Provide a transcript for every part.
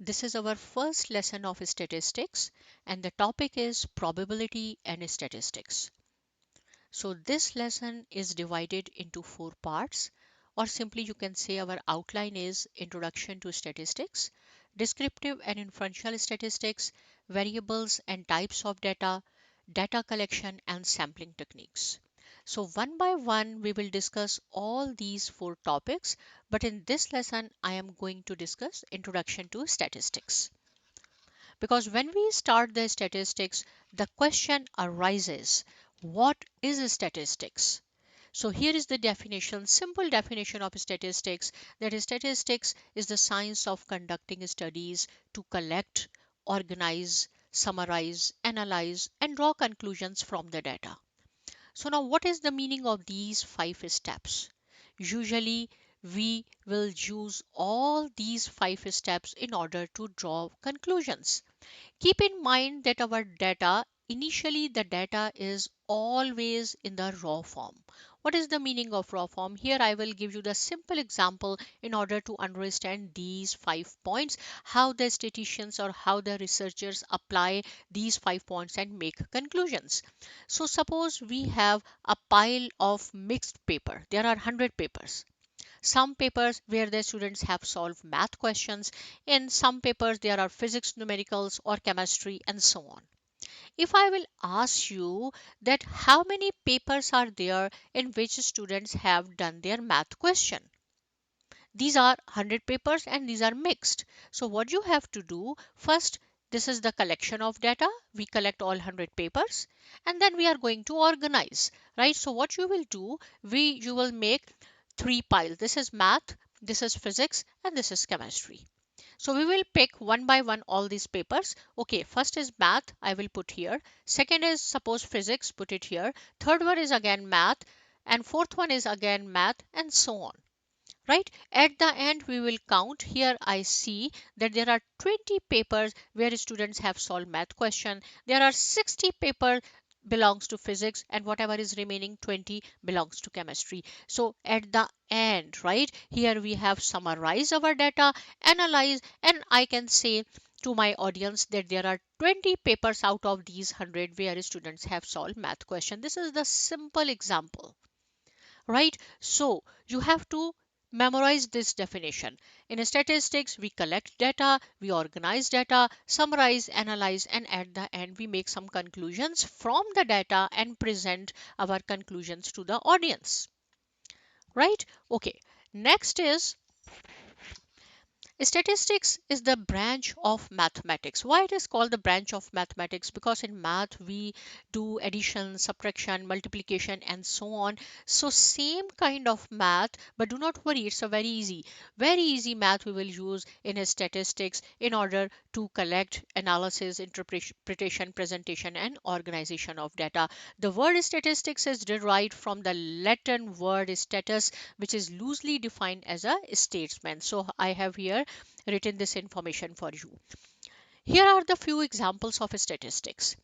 This is our first lesson of statistics, and the topic is probability and statistics. So this lesson is divided into four parts, or simply you can say our outline is Introduction to Statistics, Descriptive and Inferential Statistics, Variables and Types of Data, Data Collection and Sampling Techniques. So one by one we will discuss all these four topics, but in this lesson I am going to discuss Introduction to Statistics. Because when we start the statistics, the question arises, what is statistics? So here is the definition, simple definition of statistics, that is statistics is the science of conducting studies to collect, organize, summarize, analyze, and draw conclusions from the data. So now what is the meaning of these five steps? Usually we will use all these five steps in order to draw conclusions. Keep in mind that our data, initially the data is always in the raw form. What is the meaning of raw form? Here I will give you the simple example in order to understand these 5 points, how the statisticians or how the researchers apply these 5 points and make conclusions. So suppose we have a pile of mixed paper. There are 100 papers. Some papers where the students have solved math questions. In some papers there are physics, numericals or chemistry and so on. If I will ask you that how many papers are there in which students have done their math question, these are 100 papers and these are mixed. So what you have to do first, this is the collection of data. We collect all 100 papers and then we are going to organize, right? So what you will do, you will make three piles. This is math, this is physics, and this is chemistry. So we will pick one by one all these papers. Okay, first is math, I will put here. Second is suppose physics, put it here. Third one is again math, and fourth one is again math, and so on. Right? At the end, we will count. Here I see that there are 20 papers where students have solved math question. There are 60 papers belongs to physics and whatever is remaining 20 belongs to chemistry. So at the end, right, here we have summarized our data, analyze, and I can say to my audience that there are 20 papers out of these 100 where students have solved math question. This is the simple example, right? So you have to memorize this definition. In statistics, we collect data, we organize data, summarize, analyze, and at the end, we make some conclusions from the data and present our conclusions to the audience, right? Okay. Next is statistics is the branch of mathematics. Why it is called the branch of mathematics? Because in math we do addition, subtraction, multiplication and so on. So same kind of math, but do not worry, it's a very easy math we will use in a statistics in order to collect, analysis, interpretation, presentation and organization of data. The word statistics is derived from the Latin word status, which is loosely defined as a statement. So I have here written this information for you. Here are the few examples of statistics.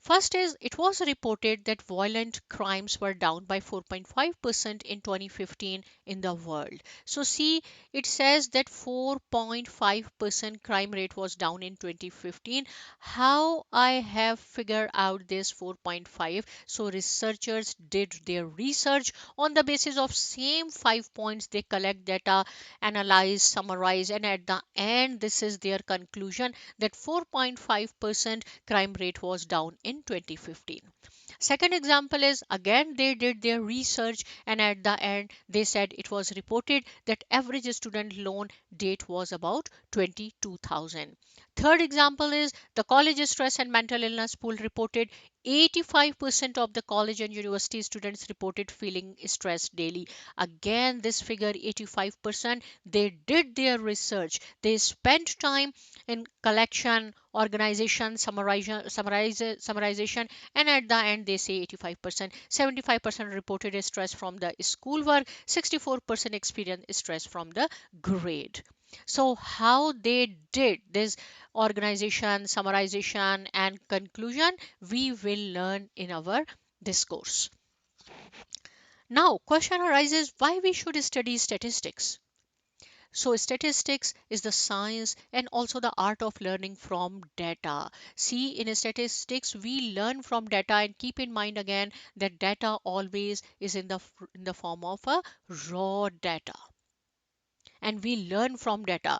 First is it was reported that violent crimes were down by 4.5% in 2015 in the world. So see, it says that 4.5% crime rate was down in 2015. How I have figured out this 4.5? So researchers did their research on the basis of same 5 points. They collect data, analyze, summarize, and at the end, this is their conclusion that 4.5% crime rate was down in 2015. Second example is again they did their research and at the end they said it was reported that average student loan date was about 22,000. Third example is the college stress and mental illness pool reported 85% of the college and university students reported feeling stressed daily. Again this figure 85%, they did their research, they spent time in collection, organization, summarization, and at the end they say 85%. 75% reported stress from the schoolwork, 64% experienced stress from the grade. So how they did this organization, summarization and conclusion, we will learn in our discourse. Now question arises, why we should study statistics? So statistics is the science and also the art of learning from data. See, in statistics, we learn from data, and keep in mind again that data always is in the form of a raw data, and we learn from data.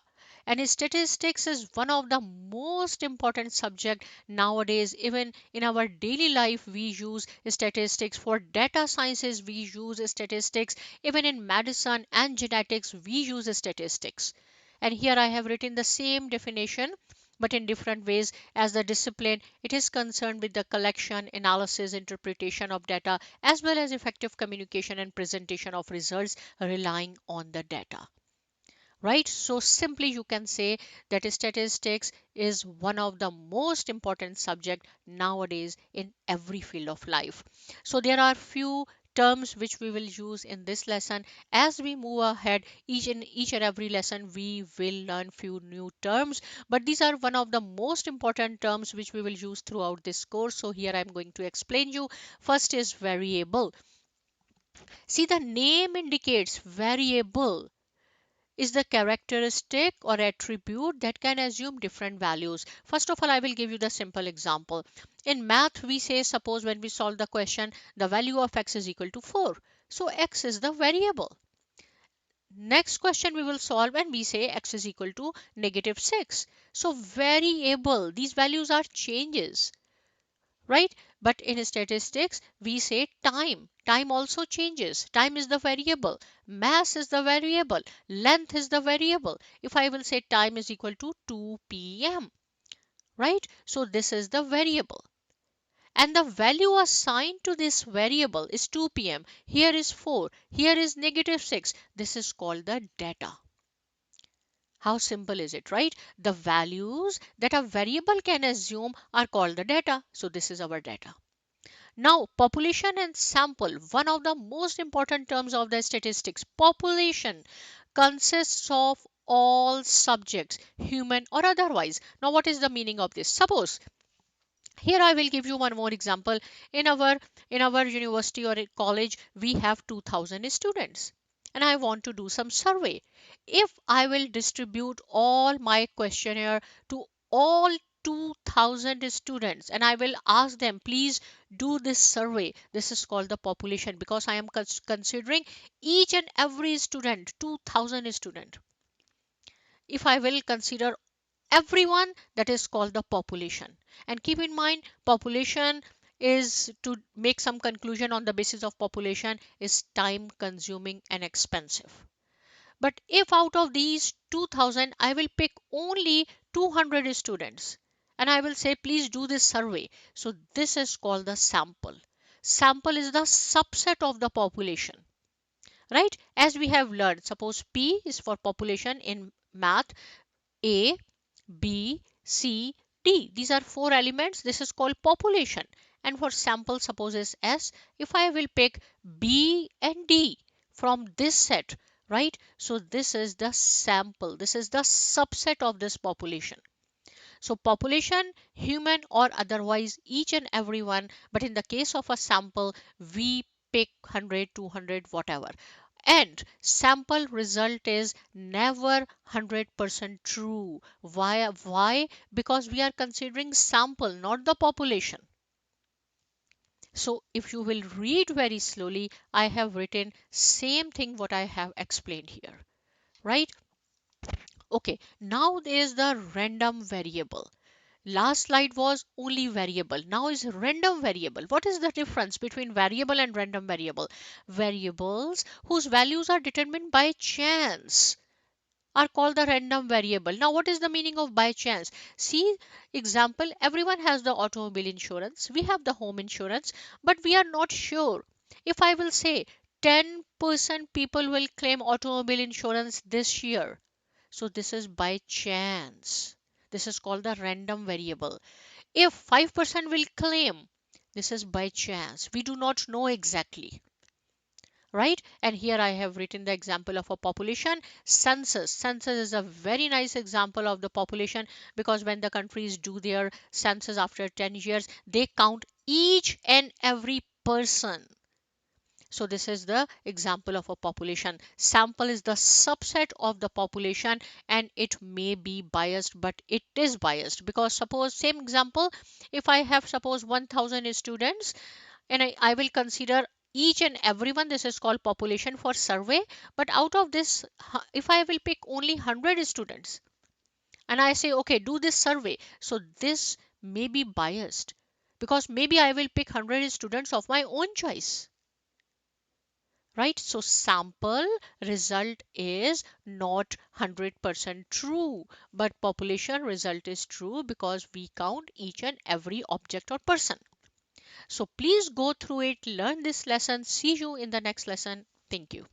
And statistics is one of the most important subject nowadays. Even in our daily life we use statistics. For data sciences we use statistics. Even in medicine and genetics we use statistics. And here I have written the same definition but in different ways. As the discipline, it is concerned with the collection, analysis, interpretation of data, as well as effective communication and presentation of results relying on the data, right? So simply you can say that statistics is one of the most important subject nowadays in every field of life. So there are few terms which we will use in this lesson. As we move ahead, each and every lesson we will learn few new terms, but these are one of the most important terms which we will use throughout this course. So here I'm going to explain you. First is variable. See, the name indicates variable is the characteristic or attribute that can assume different values. First of all, I will give you the simple example. In math, we say, suppose when we solve the question, the value of x is equal to 4. So x is the variable. Next question we will solve and we say x is equal to negative 6. So variable, these values are changes, right? But in statistics we say time also changes. Time is the variable, mass is the variable, length is the variable. If I will say time is equal to 2 p.m., right? So this is the variable, and the value assigned to this variable is 2 p.m. Here is 4, here is negative 6. This is called the data. How simple is it, right? The values that a variable can assume are called the data. So this is our data. Now, population and sample, one of the most important terms of the statistics. Population consists of all subjects, human or otherwise. Now, what is the meaning of this? Suppose here I will give you one more example. In our university or college, we have 2000 students, and I want to do some survey. If I will distribute all my questionnaire to all 2000 students and I will ask them, please do this survey, this is called the population, because I am considering each and every student, 2000 student. If I will consider everyone, that is called the population. And keep in mind, population is, to make some conclusion on the basis of population, is time consuming and expensive. But if out of these 2000 I will pick only 200 students and I will say please do this survey, so this is called the sample. Sample is the subset of the population, right? As we have learned, suppose P is for population in math. A, B, C, D. These are four elements. This is called population. And for sample, suppose is S. If I will pick B and D from this set, right? So this is the sample. This is the subset of this population. So population, human or otherwise, each and every one. But in the case of a sample, we pick 100, 200, whatever. And sample result is never 100% true. Why? Because we are considering sample, not the population. So if you will read very slowly, I have written same thing what I have explained here, right? Okay, now there is the random variable. Last slide was only variable. Now is random variable. What is the difference between variable and random variable? Variables whose values are determined by chance are called the random variable. Now, what is the meaning of by chance? See, example, everyone has the automobile insurance. We have the home insurance, but we are not sure. If I will say 10% people will claim automobile insurance this year, so this is by chance. This is called the random variable. If 5% will claim, this is by chance. We do not know exactly, right? And here I have written the example of a population. Census is a very nice example of the population, because when the countries do their census after 10 years, they count each and every person, So this is the example of a population. Sample is the subset of the population and it may be biased, but it is biased because suppose same example, if I have suppose 1000 students and I will consider each and everyone, this is called population for survey, but out of this if I will pick only 100 students and I say okay do this survey, so this may be biased because maybe I will pick 100 students of my own choice, right? So sample result is not 100% true, but population result is true because we count each and every object or person. So please go through it, learn this lesson. See you in the next lesson. Thank you.